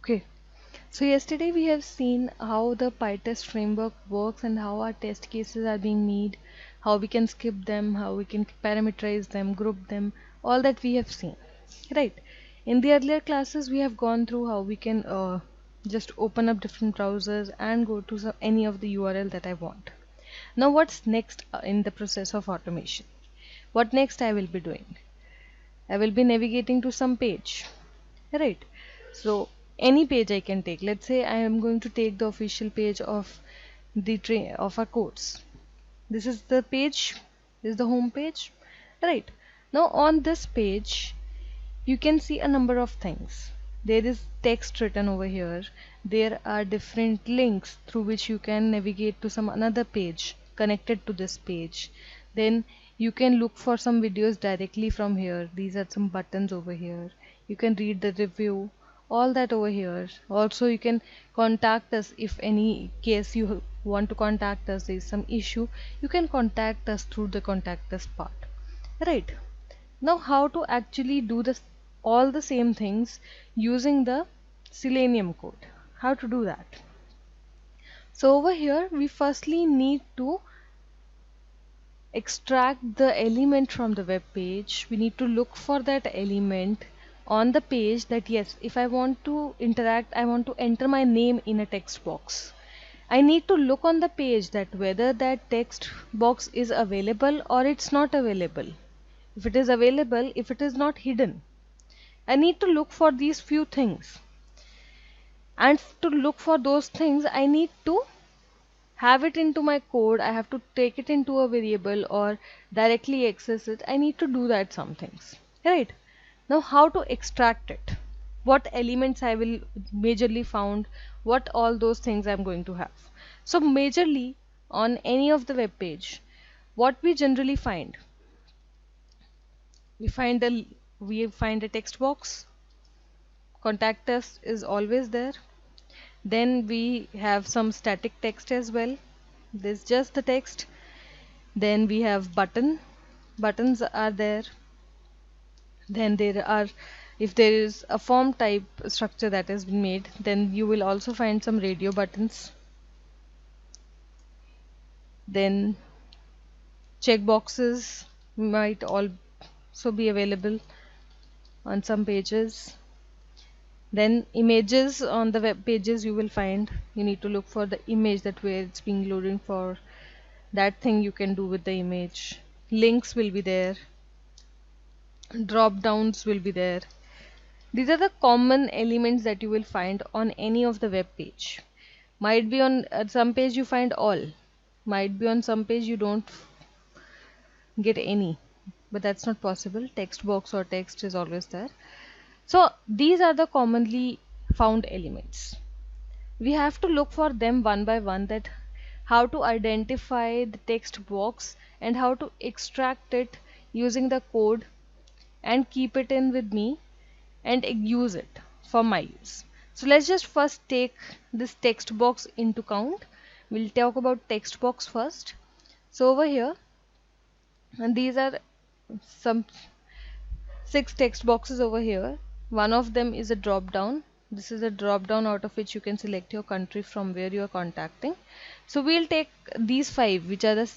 Okay, so yesterday we have seen how the PyTest framework works and how our test cases are being made, how we can skip them, how we can parameterize them, group them, all that we have seen. Right. In the earlier classes, we have gone through how we can just open up different browsers and go to any of the URL that I want. Now, what's next in the process of automation? What next I will be doing? I will be navigating to some page, right? So any page I can take. Let's say I am going to take the official page of the train of our course. This is the page, this is the home page, right? Now on this page you can see a number of things. There is text written over here. There are different links through which you can navigate to some another page connected to this page. Then you can look for some videos directly from here. These are some buttons over here. You can read the review, all that over here. Also you can contact us if any case you want to contact us, there is some issue, you can contact us through the contact us part, right? Now how to actually do this all the same things using the Selenium code? How to do that? So over here we firstly need to extract the element from the web page. We need to look for that element on the page that yes, if I want to interact, I want to enter my name in a text box. I need to look on the page that whether that text box is available or it's not available. If it is available, if it is not hidden. I need to look for these few things. And to look for those things, I need to have it into my code. I have to take it into a variable or directly access it. I need to do that some things. Right? Now how to extract it? What elements I will majorly found? What all those things I'm going to have? So majorly on any of the web page, what we generally find? We find a text box. Contact us is always there. Then we have some static text as well. This is just the text. Then we have buttons are there. Then there are, if there is a form type structure that has been made, then you will also find some radio buttons. Then checkboxes might also be available on some pages. Then images on the web pages you will find. You need to look for the image that where it's being loading for. That thing you can do with the image. Links will be there. Drop downs will be there. These are the common elements that you will find on any of the web page. Might be on some page you find all. Might be on some page you don't get any. But that's not possible. Text box or text is always there. So these are the commonly found elements. We have to look for them one by one, that how to identify the text box and how to extract it using the code and keep it in with me and use it for my use. So let's just first take this text box into count. We'll talk about text box first. So over here, and these are some 6 text boxes over here. One of them is a drop down. This is a drop down out of which you can select your country from where you are contacting. So we'll take these 5, which are the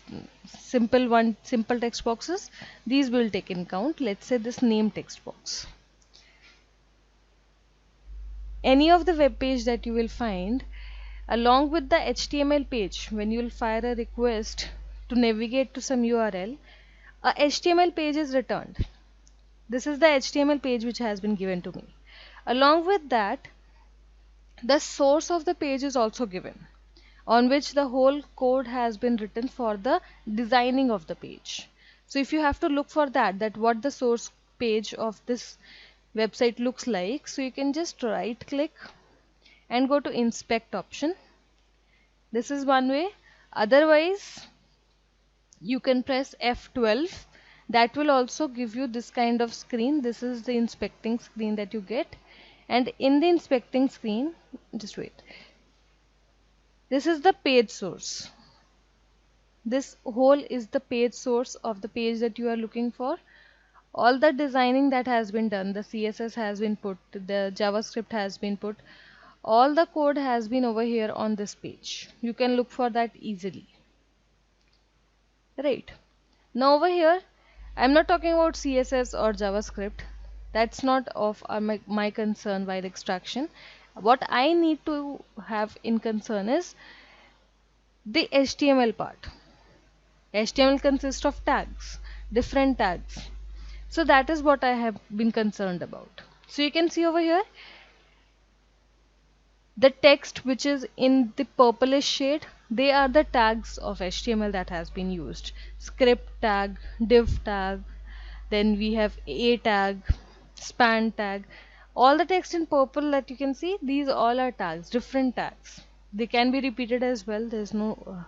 simple text boxes. These will take in count. Let's say this name text box. Any of the web page that you will find along with the HTML page, when you will fire a request to navigate to some URL, a HTML page is returned. This is the HTML page which has been given to me. Along with that, the source of the page is also given, on which the whole code has been written for the designing of the page. So if you have to look for that what the source page of this website looks like, so you can just right click and go to inspect option. This is one way. Otherwise, you can press F12. That will also give you this kind of screen. This is the inspecting screen that you get, and in the inspecting screen, just wait, this is the page source. This whole is the page source of the page that you are looking for. All the designing that has been done, the CSS has been put, the JavaScript has been put, All the code has been over here on this page. You can look for that easily. Right. Now over here, I'm not talking about CSS or JavaScript. That's not of my concern while extraction. What I need to have in concern is the HTML part. HTML consists of tags, different tags. So that is what I have been concerned about. So you can see over here, the text which is in the purplish shade, they are the tags of HTML that has been used. Script tag, div tag, then we have a tag, span tag. All the text in purple that you can see, these all are tags, different tags. They can be repeated as well. There is no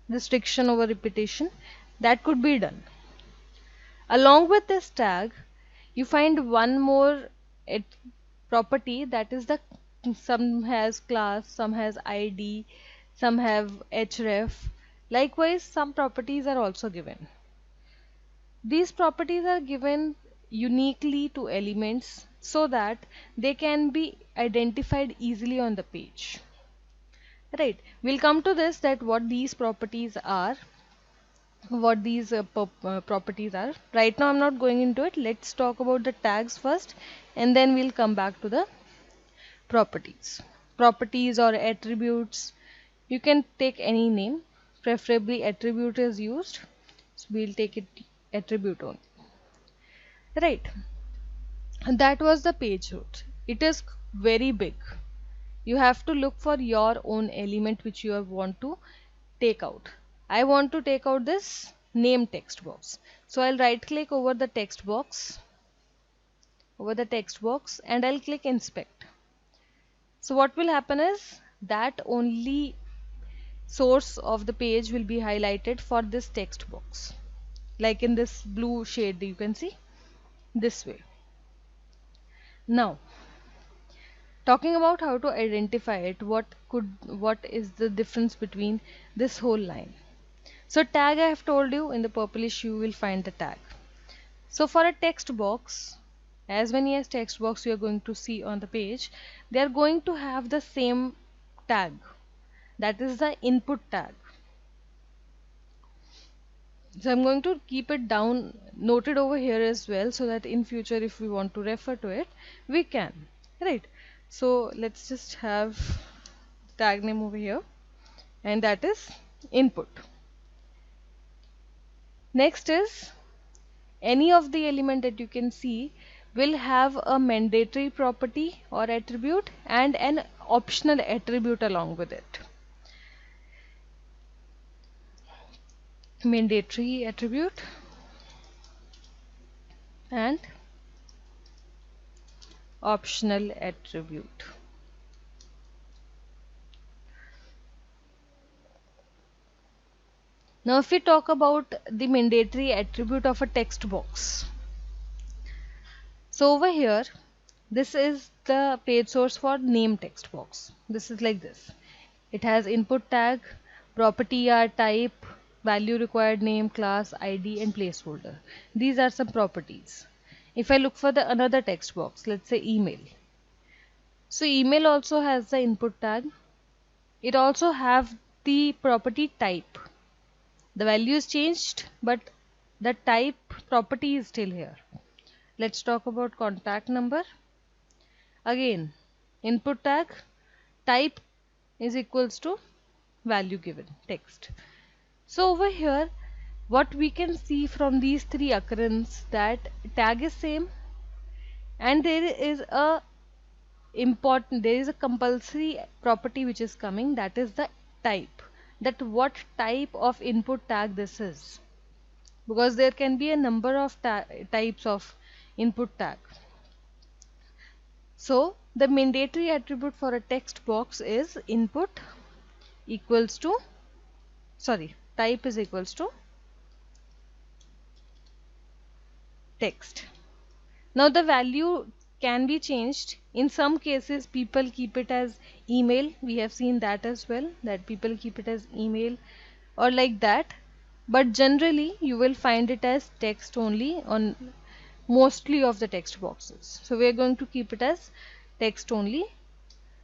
restriction over repetition. That could be done. Along with this tag, you find one more property, that is the some has class, some has ID, some have href. Likewise, some properties are also given. These properties are given uniquely to elements so that they can be identified easily on the page. Right, we'll come to this, that what these properties are, what these properties are. Right now I'm not going into it. Let's talk about the tags first, and then we'll come back to the properties. Properties or attributes, you can take any name, preferably attribute is used, so we'll take it attribute only. Right, that was the page root. It is very big. You have to look for your own element which you want to take out. I want to take out this name text box. So I'll right click over the text box, and I'll click inspect. So what will happen is that only source of the page will be highlighted for this text box, like in this blue shade you can see, this way. Now talking about how to identify it, what is the difference between this whole line. So tag, I have told you, in the purplish you will find the tag. So for a text box, as many as text box you are going to see on the page, they are going to have the same tag, that is the input tag. So I'm going to keep it down noted over here as well, so that in future if we want to refer to it, we can. Right, so let's just have tag name over here, and that is input. Next is any of the element that you can see will have a mandatory property or attribute and an optional attribute along with it. Mandatory attribute and optional attribute. Now if we talk about the mandatory attribute of a text box, so over here this is the page source for name text box. This is like this. It has input tag, property are type, value required name, class, ID and placeholder. These are some properties. If I look for the another text box, let's say email. So email also has the input tag. It also have the property type. The value is changed, but the type property is still here. Let's talk about contact number. Again, input tag, type is equals to value given, text. So over here, what we can see from these three occurrences, that tag is same, and there is a compulsory property which is coming, that is the type. That what type of input tag this is, because there can be a number of types of input tag. So the mandatory attribute for a text box is input equals to, type is equals to text. Now the value can be changed. In some cases people keep it as email. We have seen that as well, that people keep it as email or like that, but generally you will find it as text only on mostly of the text boxes. So we are going to keep it as text only.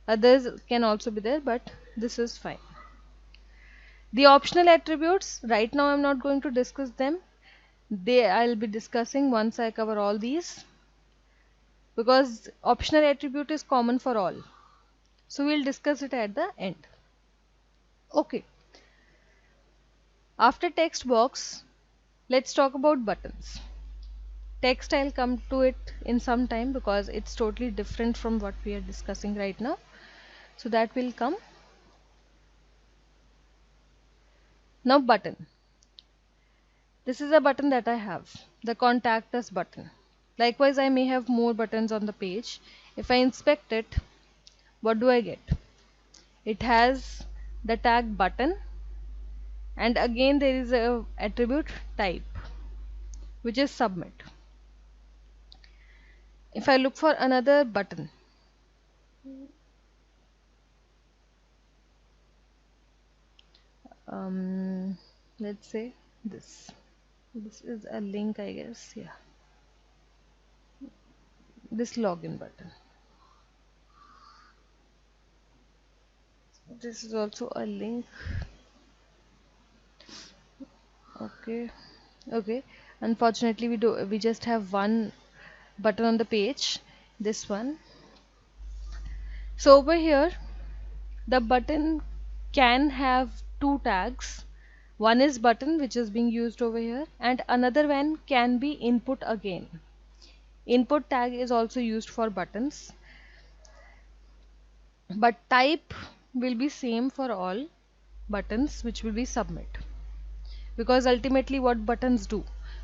Others can also be there, but this is fine. The optional attributes, right now I'm not going to discuss them. I'll be discussing once I cover all these, because optional attribute is common for all. So we'll discuss it at the end. Okay. After text box, let's talk about buttons. Text, I'll come to it in some time because it's totally different from what we are discussing right now. So that will come. Now button. This is a button that I have, the contact us button. Likewise, I may have more buttons on the page. If I inspect it, what do I get? It has the tag button, and again there is a attribute type, which is submit. If I look for another button, let's say this is a link, I guess. Yeah, this login button. This is also a link. Okay, unfortunately we just have one button on the page, this one. So over here the button can have two tags. One is button, which is being used over here, and another one can be input again. Input tag is also used for buttons, but type will be same for all buttons, which will be submit. Because ultimately what buttons do,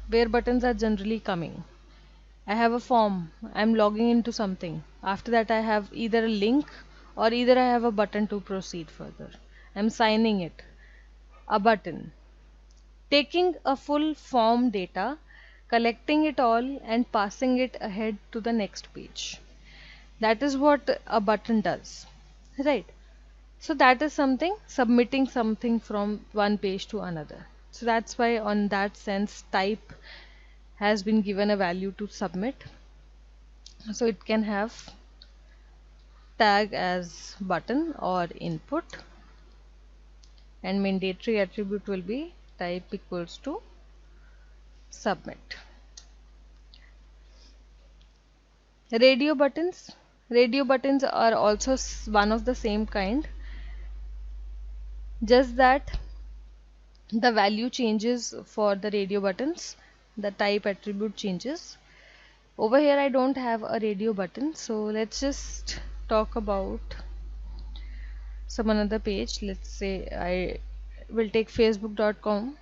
where buttons are generally coming, I have a form, I'm logging into something. After that I have either a link or either I have a button to proceed further. I'm signing it, a button. Taking a full form data, collecting it all and passing it ahead to the next page. That is what a button does, right? So that is something, submitting something from one page to another. So that's why on that sense type has been given a value to submit. So it can have tag as button or input, and mandatory attribute will be type equals to submit. Radio buttons. Radio buttons are also one of the same kind, just that the value changes for the radio buttons, the type attribute changes. Over here I don't have a radio button, so let's just talk about some another page. Let's say I will take facebook.com.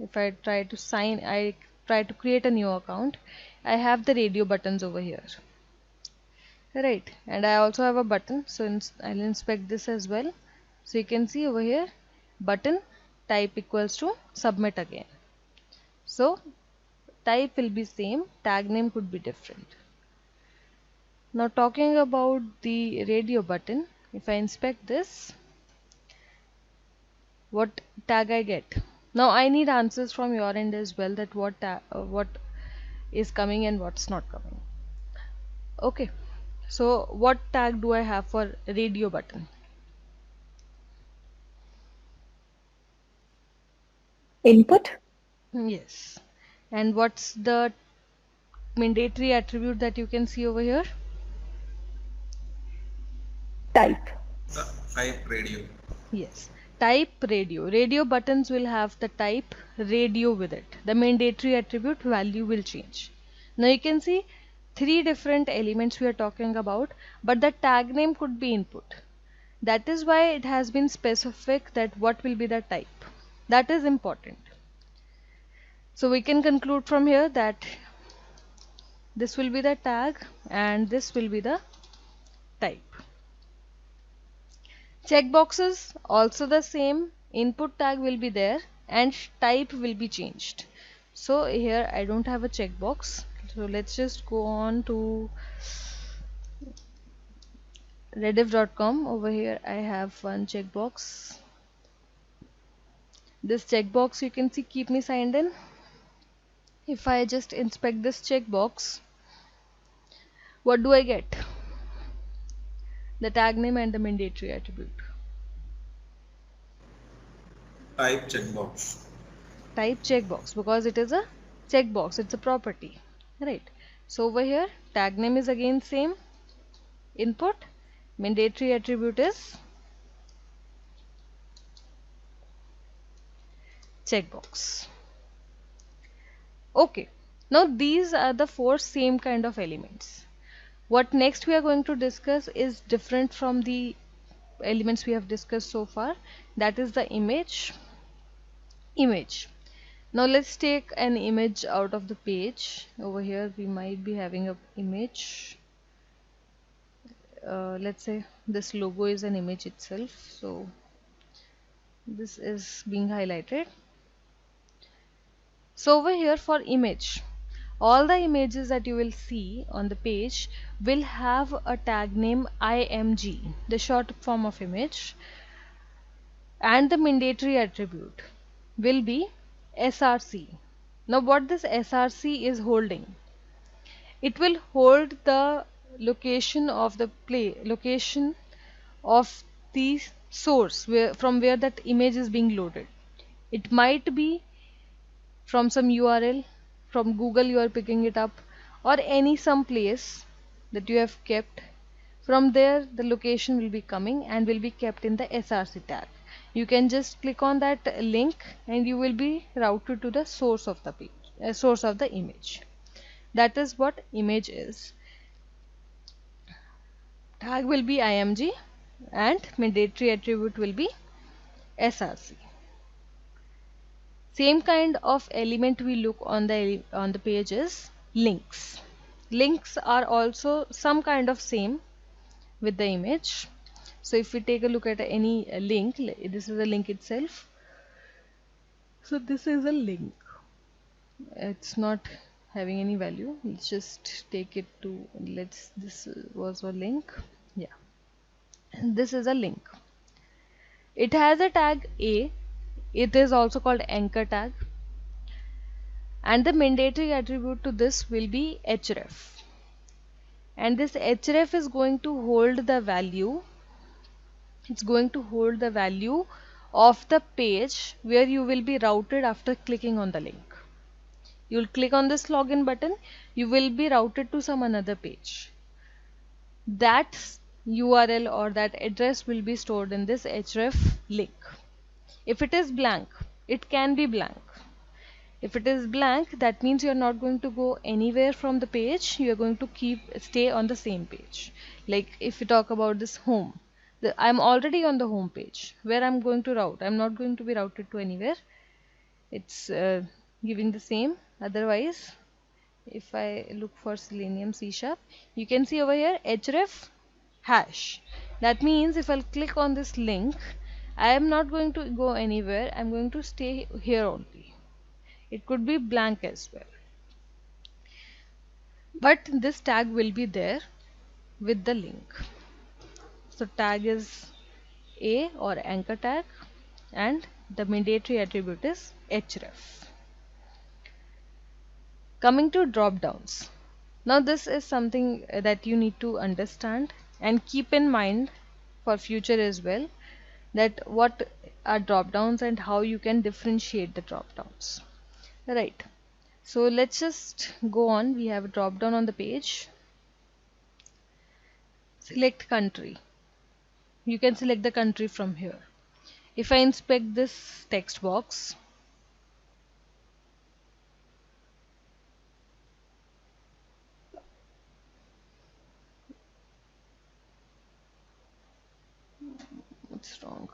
If I try to create a new account, I have the radio buttons over here, right? And I also have a button, so I'll inspect this as well. So you can see over here button type equals to submit again. So type will be same, tag name could be different. Now talking about the radio button, if I inspect this, what tag I get? Now I need answers from your end as well, that what is coming and what's not coming. Okay, so what tag do I have for radio button? Input. Yes. And what's the mandatory attribute that you can see over here? Type. Type radio. Yes, type radio. Radio buttons will have the type radio with it. The mandatory attribute value will change. Now you can see three different elements we are talking about, but the tag name could be input. That is why it has been specific that what will be the type. That is important. So we can conclude from here that this will be the tag and this will be the type. Checkboxes also the same. Input tag will be there and type will be changed. So here I don't have a checkbox. So let's just go on to rediff.com. Over here I have one checkbox. This checkbox you can see keep me signed in. If I just inspect this checkbox, what do I get? The tag name and the mandatory attribute. Type checkbox. Type checkbox, because it is a checkbox, it's a property, right? So over here tag name is again same, input. Mandatory attribute is checkbox. Okay, now these are the four same kind of elements. What next we are going to discuss is different from the elements we have discussed so far. That is the image. Now let's take an image out of the page. Over here we might be having a image. Let's say this logo is an image itself, so this is being highlighted. So over here for image, all the images that you will see on the page will have a tag name img, the short form of image, and the mandatory attribute will be src. Now what this src is holding, it will hold the location of the location of the source from where that image is being loaded. It might be from some URL, from Google you are picking it up, or any some place that you have kept. From there the location will be coming and will be kept in the src tag. You can just click on that link and you will be routed to the source of the page, source of the image. That is what image is. Tag will be img and mandatory attribute will be src. Same kind of element we look on the page is links. Links are also some kind of same with the image. So if we take a look at any link, this is a link itself. So this is a link. It's not having any value. Let's just take it to, this was a link. Yeah. And this is a link. It has a tag A. It is also called anchor tag. And the mandatory attribute to this will be href. And this href is going to hold the value. It's going to hold the value of the page where you will be routed after clicking on the link. You will click on this login button, you will be routed to some another page. That URL or that address will be stored in this href link. If it is blank, it can be blank. If it is blank, that means you are not going to go anywhere from the page. You are going to stay on the same page. Like if we talk about this home, I'm already on the home page. Where I'm going to route, I'm not going to be routed to anywhere. It's giving the same. Otherwise, if I look for Selenium C#, you can see over here href hash. That means if I'll click on this link, I am not going to go anywhere. I'm going to stay here only. It could be blank as well. But this tag will be there with the link. So tag is A or anchor tag and the mandatory attribute is href. Coming to drop downs. Now this is something that you need to understand and keep in mind for future as well, that what are drop downs and how you can differentiate the drop downs. Right. So let's just go on. We have a drop down on the page. Select country. You can select the country from here. If I inspect this text box, what's wrong?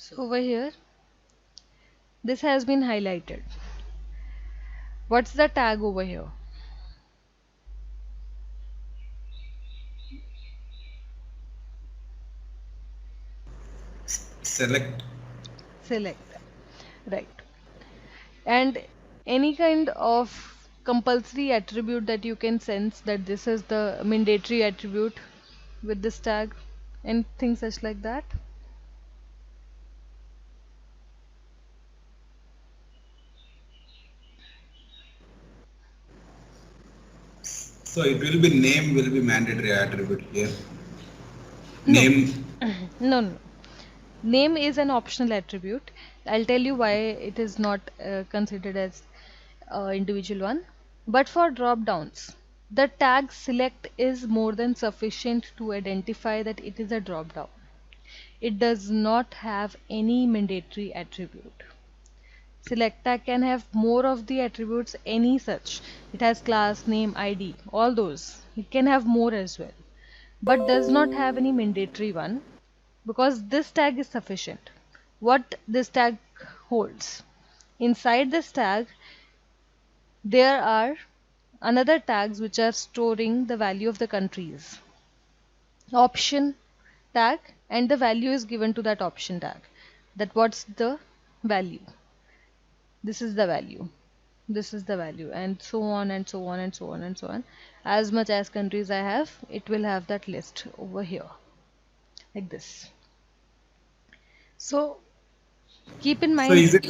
So over here, this has been highlighted. What's the tag over here? Select. Select. Right. And any kind of compulsory attribute that you can sense that this is the mandatory attribute with this tag and things such like that. So it will be name will be mandatory attribute here. No, Name. no. Name is an optional attribute. I'll tell you why it is not considered as individual one. But for drop downs, the tag select is more than sufficient to identify that it is a drop down. It does not have any mandatory attribute. Select tag can have more of the attributes, any such. It has class, name, ID, all those. It can have more as well, but does not have any mandatory one because this tag is sufficient. What this tag holds? Inside this tag, there are another tags which are storing the value of the countries. Option tag, and the value is given to that option tag. That what's the value? This is the value. This is the value, and so on and so on and so on and so on. As much as countries I have, it will have that list over here, like this. So keep in So mind. is it?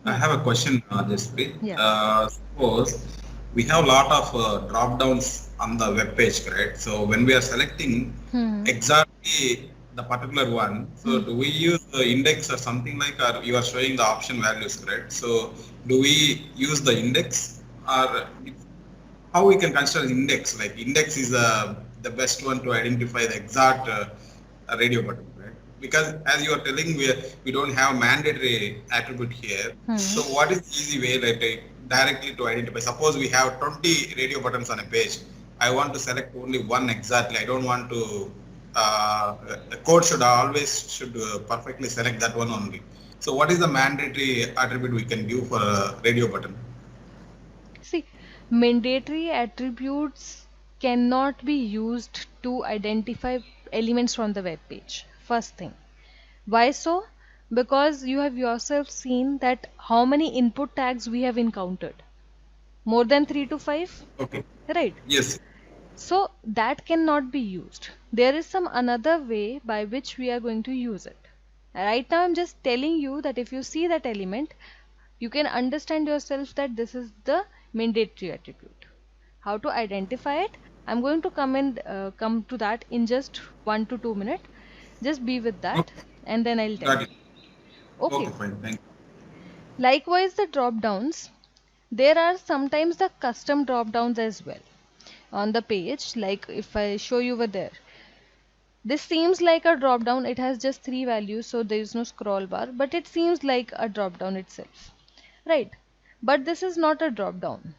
I Yeah, have a question, Jaspreet. yeah. Suppose we have a lot of drop downs on the web page, correct? So when we are selecting Hmm. exactly the particular one, so Hmm. do we use the index or something like, or you are showing the option values, correct? So do we use the index, or how we can consider index? Like index is the best one to identify the exact radio button, right? Because as you are telling, we don't have mandatory attribute here. Hmm. So what is the easy way, like directly to identify? Suppose we have 20 radio buttons on a page. I want to select only one exactly. I don't want to. The code should always should perfectly select that one only. So what is the mandatory attribute we can give for a radio button? See, mandatory attributes cannot be used to identify elements from the web page. First thing. Why so? Because you have yourself seen that how many input tags we have encountered. More than 3 to 5? Okay. Right. Yes. So that cannot be used. There is some another way by which we are going to use it. Right now I'm just telling you that if you see that element, you can understand yourself that this is the mandatory attribute. How to identify it? I'm going to come to that in just 1 to 2 minutes. Just be with that, Okay. and then I'll tell Got you. it. Okay, Okay. fine. Thank you. Likewise, the drop downs. There are sometimes the custom drop downs as well on the page. Like if I show you over there, this seems like a drop down. It has just three values, so there is no scroll bar, but it seems like a drop down itself, right? But this is not a drop down.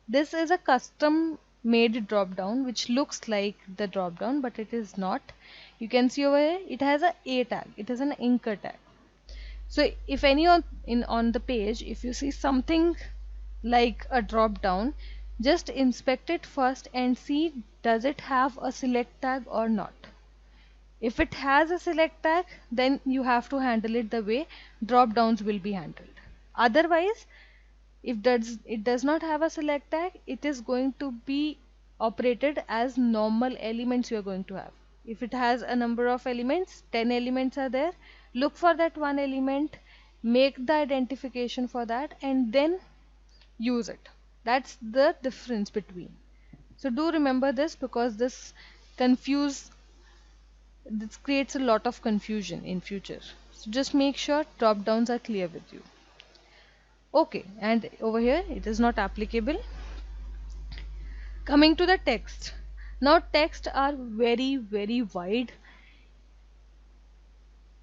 This is a custom made drop down which looks like the drop down, but it is not. You can see over here it has a tag. It is an anchor tag. So if any on the page, if you see something like a drop down, just inspect it first and see does it have a select tag or not. If it has a select tag, then you have to handle it the way drop downs will be handled. Otherwise, if it does not have a select tag, it is going to be operated as normal elements you are going to have. If it has a number of elements, 10 elements are there, look for that one element, make the identification for that, and then use it. That's the difference between. So do remember this because confuse this creates a lot of confusion in future. So just make sure drop downs are clear with you. Okay, and over here it is not applicable. Coming to the text. Now text are very wide.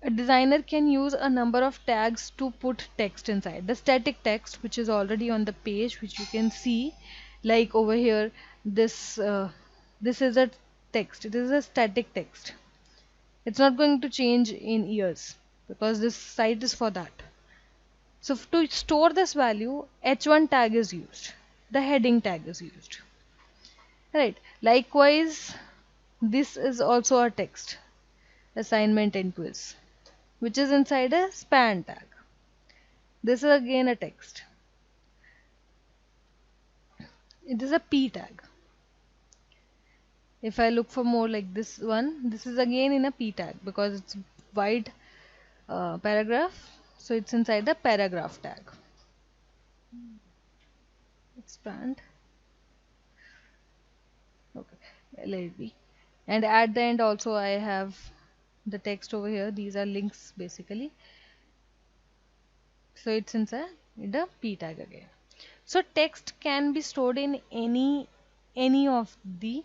A designer can use a number of tags to put text inside. The static text which is already on the page, which you can see, like over here, this is a text. It is a static text. It's not going to change in years because this site is for that. So to store this value, h1 tag is used. The heading tag is used. Right. Likewise, this is also a text, assignment and quiz, which is inside a span tag. This is again a text. It is a p tag. If I look for more like this one, this is again in a p tag because it's wide paragraph. So it's inside the paragraph tag. Expand. LLB. And at the end also I have the text over here. These are links basically. So it's inside the p tag again. So text can be stored in any of the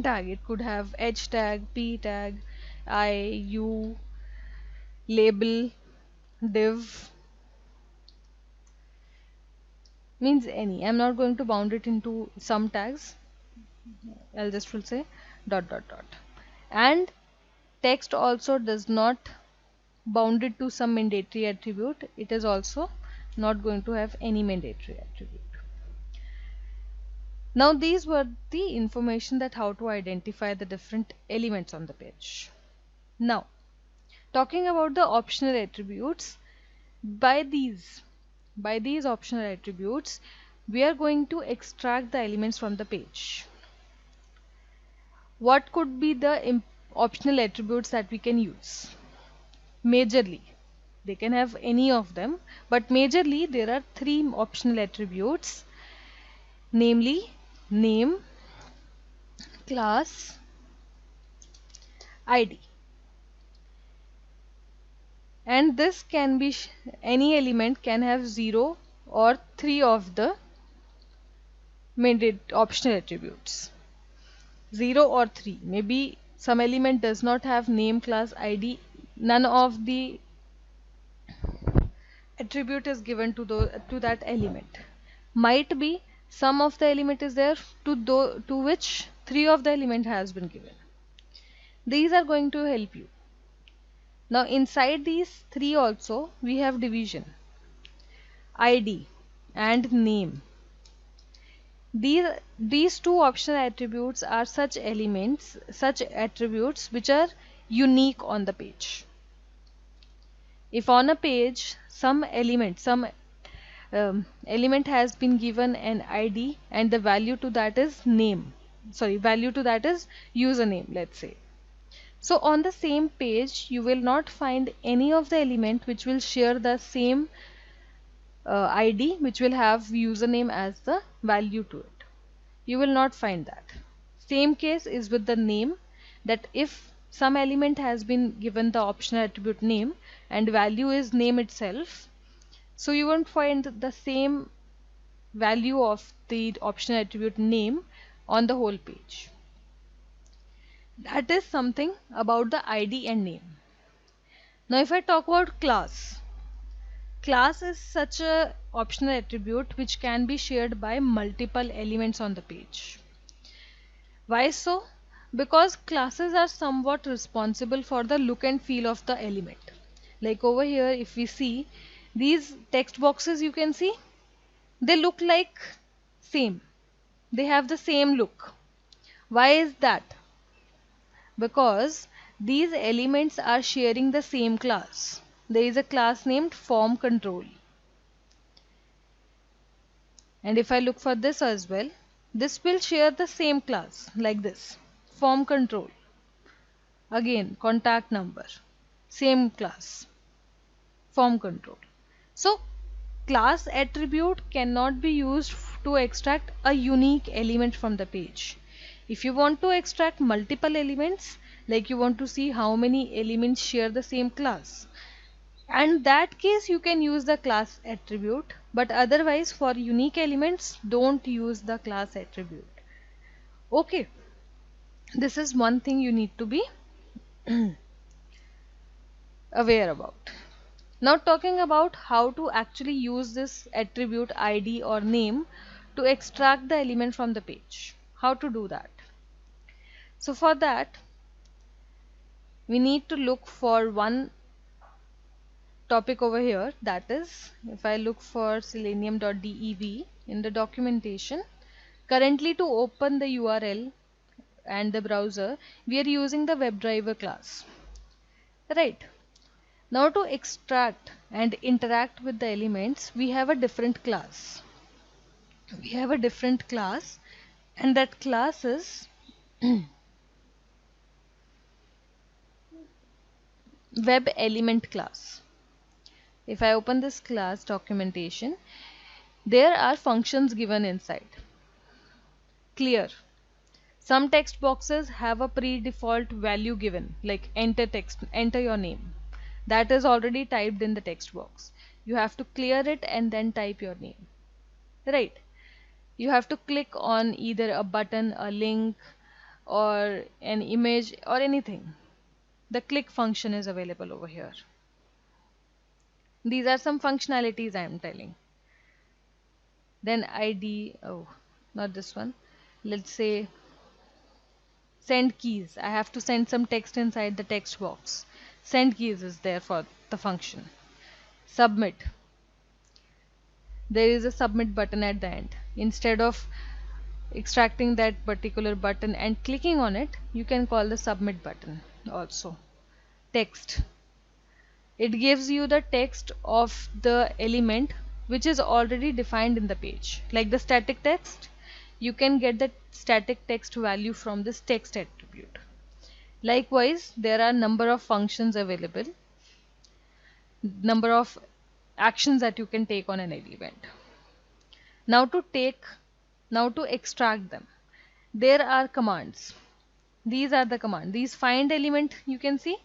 tag. It could have h tag, p tag, I, u, label, div, means any. I'm not going to bound it into some tags. I'll just will say dot dot dot. And text also does not bounded to some mandatory attribute. It is also not going to have any mandatory attribute. Now these were the information that how to identify the different elements on the page. Now talking about the optional attributes, by these optional attributes we are going to extract the elements from the page. What could be the optional attributes that we can use? Majorly, they can have any of them, but majorly there are three optional attributes, namely name, class, ID. And this can be any element can have 0 or 3 of the optional attributes. 0 or 3. Maybe some element does not have name, class, ID. None of the attribute is given to that element. Might be some of the element is there to which 3 of the element has been given. These are going to help you. Now inside these 3 also we have division, ID and name. These two optional attributes are such attributes which are unique on the page. If on a page some element has been given an ID and the value to that is value to that is username, let's say. So on the same page you will not find any of the element which will share the same ID which will have username as the value to it. You will not find that. Same case is with the name, that if some element has been given the optional attribute name and value is name itself, so you won't find the same value of the optional attribute name on the whole page. That is something about the ID and name. Now if I talk about class is such a optional attribute which can be shared by multiple elements on the page. Why so? Because classes are somewhat responsible for the look and feel of the element. Like over here, if we see these text boxes, you can see they look like same. They have the same look. Why is that? Because these elements are sharing the same class. There is a class named form control. And if I look for this as well, this will share the same class like this, form control. Again, contact number, same class, form control. So class attribute cannot be used to extract a unique element from the page. If you want to extract multiple elements, like you want to see how many elements share the same class, and that case you can use the class attribute, but otherwise for unique elements don't use the class attribute. Okay, this is one thing you need to be aware about. Now talking about how to actually use this attribute ID or name to extract the element from the page. How to do that? So for that we need to look for one topic over here, that is, if I look for selenium.dev in the documentation, currently to open the URL and the browser we are using the WebDriver class, right? Now to extract and interact with the elements we have a different class. And that class is web element class. If I open this class documentation, there are functions given inside. Clear. Some text boxes have a pre-default value given, like enter text, enter your name. That is already typed in the text box. You have to clear it and then type your name. Right. You have to click on either a button, a link, or an image or anything. The click function is available over here. These are some functionalities I am telling. Then ID, oh, not this one. Let's say send keys. I have to send some text inside the text box. Send keys is there for the function. Submit. There is a submit button at the end. Instead of extracting that particular button and clicking on it, you can call the submit button also. Text. It gives you the text of the element which is already defined in the page. Like the static text, you can get the static text value from this text attribute. Likewise, there are number of functions available, number of actions that you can take on an element. Now to extract them, there are commands. These are the commands. These find element, you can see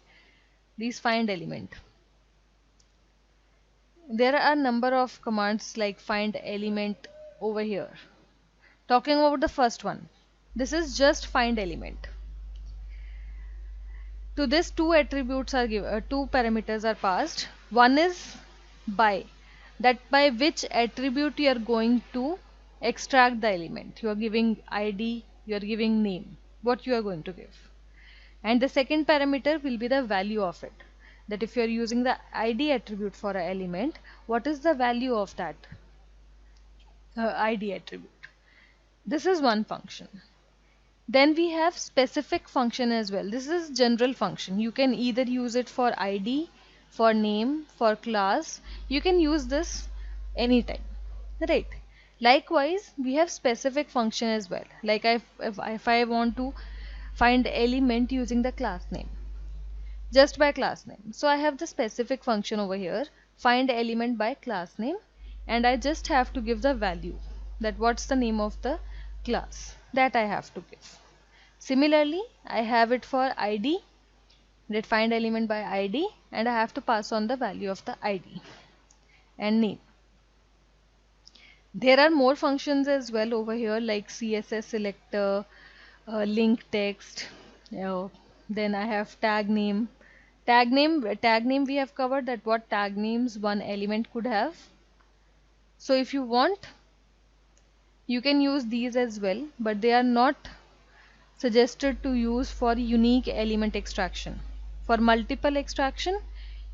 these find element. There are a number of commands like find element over here. Talking about the first one, this is just find element. To this two attributes are given, two parameters are passed. One is by, that by which attribute you are going to extract the element. You are giving ID, you are giving name, what you are going to give. And the second parameter will be the value of it. That if you are using the ID attribute for an element, what is the value of that ID attribute? This is one function. Then we have specific function as well. This is general function. You can either use it for ID, for name, for class. You can use this anytime, right? Likewise, we have specific function as well. Like if I want to find element using the class name, just by class name. So I have the specific function over here, find element by class name, and I just have to give the value, that what's the name of the class, that I have to give. Similarly, I have it for ID, that find element by ID, and I have to pass on the value of the ID and name. There are more functions as well over here, like CSS selector, link text, then I have tag name. Tag name we have covered, that what tag names one element could have. So if you want, you can use these as well, but they are not suggested to use for unique element extraction. For multiple extraction,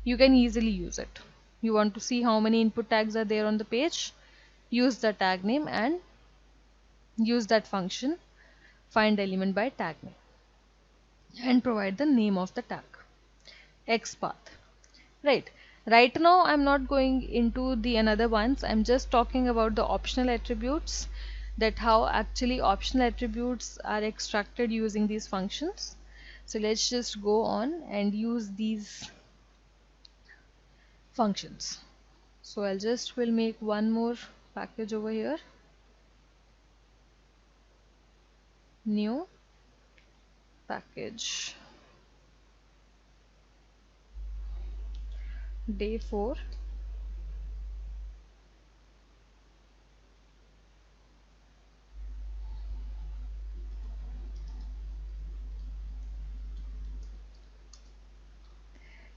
you can easily use it. You want to see how many input tags are there on the page, use the tag name and use that function find element by tag name and provide the name of the tag. XPath. Right now I'm not going into the another ones. I'm just talking about the optional attributes, that how actually optional attributes are extracted using these functions. So let's just go on and use these functions. So will make one more package over here, new package, day 4.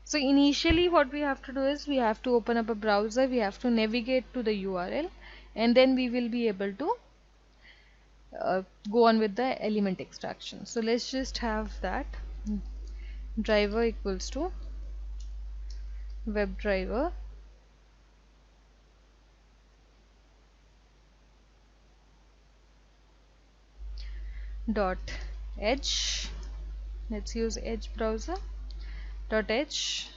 So initially what we have to do is we have to open up a browser, we have to navigate to the URL, and then we will be able to go on with the element extraction. So let's just have that driver equals to WebDriver dot edge, let's use Edge browser, dot edge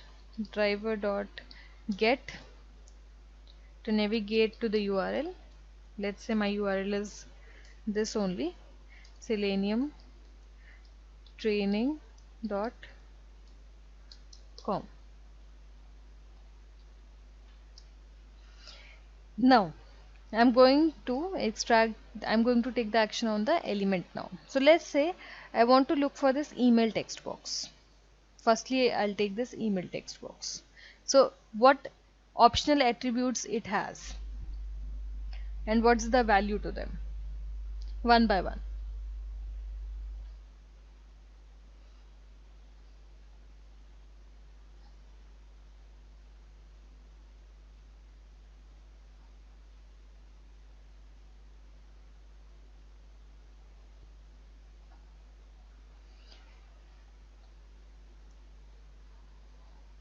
driver dot get to navigate to the URL. Let's say my URL is this only, selenium training.com. Now I'm going to extract, I'm going to take the action on the element now. So let's say I want to look for this email text box. Firstly, I'll take this email text box. So what optional attributes it has and what's the value to them, one by one.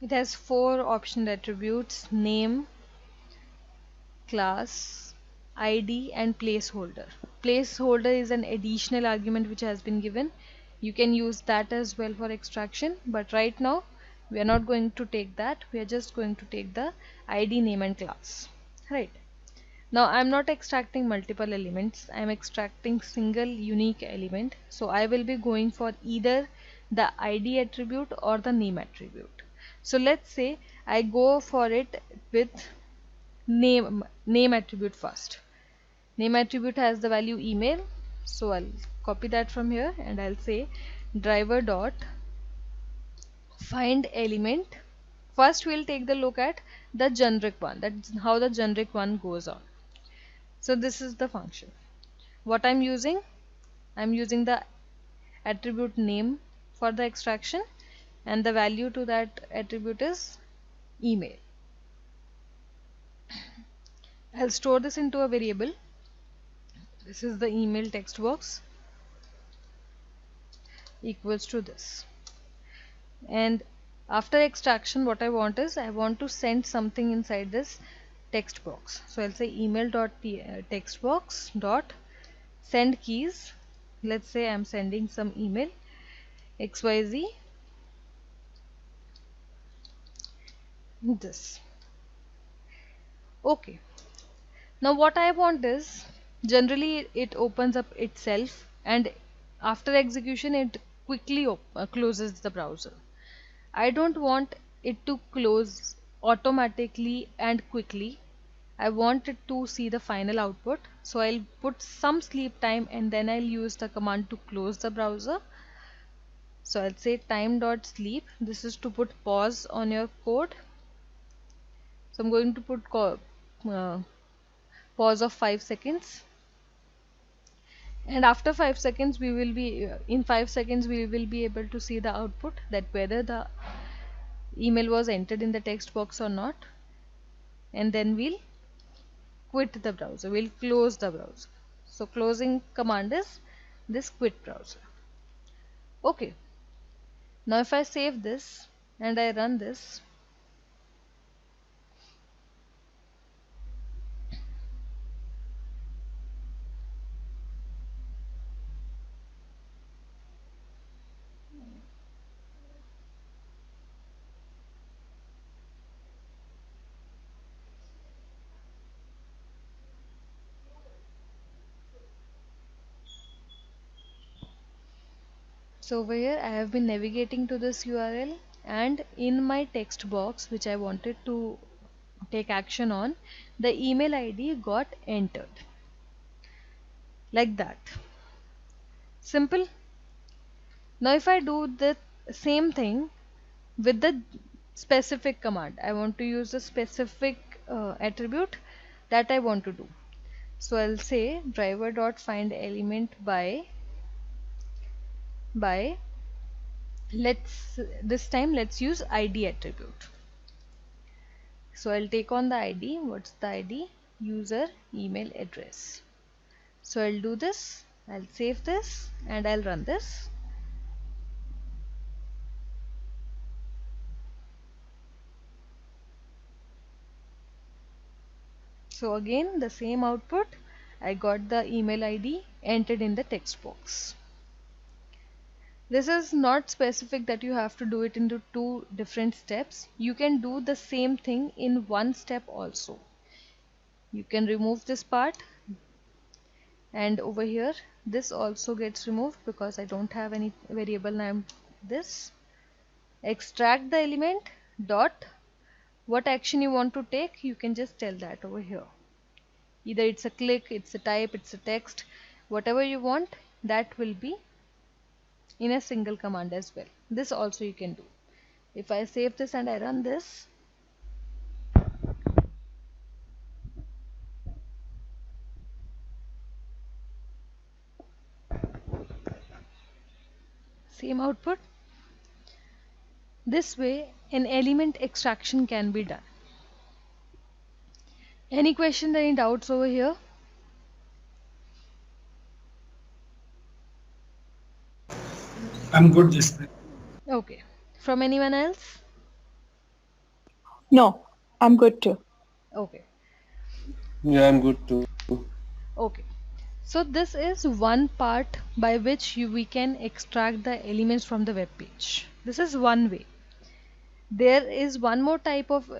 It has 4 optional attributes: name, class, ID and placeholder. Placeholder is an additional argument which has been given. You can use that as well for extraction, but right now we are not going to take that. We are just going to take the ID, name and class. Right. Now I'm not extracting multiple elements. I'm extracting single unique element. So I will be going for either the ID attribute or the name attribute. So let's say I go for it with name attribute first. Name attribute has the value email, so I'll copy that from here and I'll say driver dot find element. First we'll take the look at the generic one, that's how the generic one goes on. So this is the function. What I'm using the attribute name for the extraction, and the value to that attribute is email. I'll store this into a variable. This is the email text box equals to this, and after extraction what I want is I want to send something inside this text box. So I'll say email dot text box dot send keys. Let's say I'm sending some email xyz this. Okay, now what I want is, generally it opens up itself and after execution it quickly closes the browser. I don't want it to close automatically and quickly. I want it to see the final output. So I'll put some sleep time and then I'll use the command to close the browser. So I'll say time.sleep. This is to put pause on your code. So I'm going to put pause of 5 seconds. And after 5 seconds we will be in 5 seconds we will be able to see the output, that whether the email was entered in the text box or not, and then we'll quit the browser, we'll close the browser. So closing command is this quit browser. Okay, now if I save this and I run this, so over here I have been navigating to this URL, and in my text box which I wanted to take action on, the email ID got entered like that. Simple. Now if I do the same thing with the specific command, I want to use the specific attribute that I want to do. So I'll say driver dot find element by this time let's use ID attribute. So I'll take on the ID. What's the ID? User email address. So I'll do this, I'll save this and I'll run this. So again the same output, I got the email ID entered in the text box. This is not specific that you have to do it into 2 different steps. You can do the same thing in 1 step also. You can remove this part, and over here this also gets removed because I don't have any variable name. This extract the element dot what action you want to take, you can just tell that over here. Either it's a click, it's a type, it's a text, whatever you want, that will be in a single command as well. This also you can do. If I save this and I run this, same output. This way an element extraction can be done. Any question, any doubts over here? I'm good this time. Okay. From anyone else? No, I'm good too. Okay. Yeah, I'm good too. Okay. So this is one part by which we can extract the elements from the web page. This is one way. There is one more type of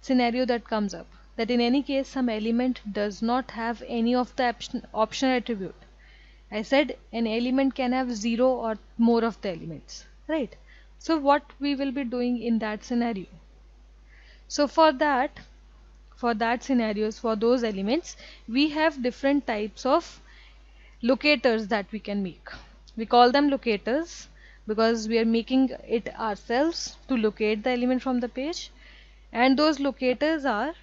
scenario that comes up, that in any case some element does not have any of the optional attribute. I said an element can have 0 or more of the elements, right? So what we will be doing in that scenario? So for that scenarios, for those elements, we have different types of locators that we can make. We call them locators because we are making it ourselves to locate the element from the page. And those locators are,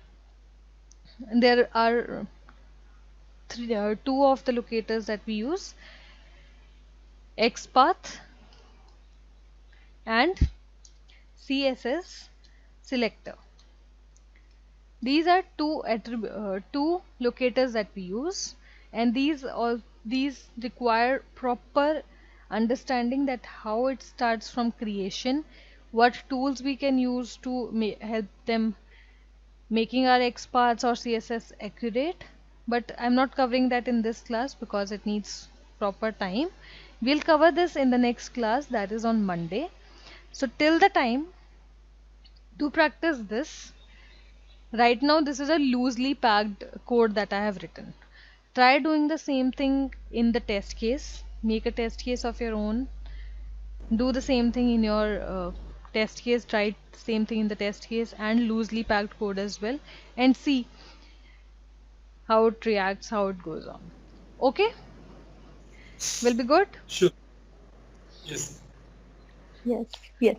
there are two of the locators that we use: XPath and CSS selector. These are two locators that we use, and these require proper understanding that how it starts from creation, what tools we can use to help them making our XPaths or CSS accurate. But I'm not covering that in this class because it needs proper time. We'll cover this in the next class, that is on Monday. So till the time, to practice this, right now this is a loosely packed code that I have written. Try doing the same thing in the test case. Make a test case of your own. Do the same thing in your test case. Try the same thing in the test case and loosely packed code as well, and see how it reacts, how it goes on. Okay? Will be good? Sure. Yes. Yes, yes.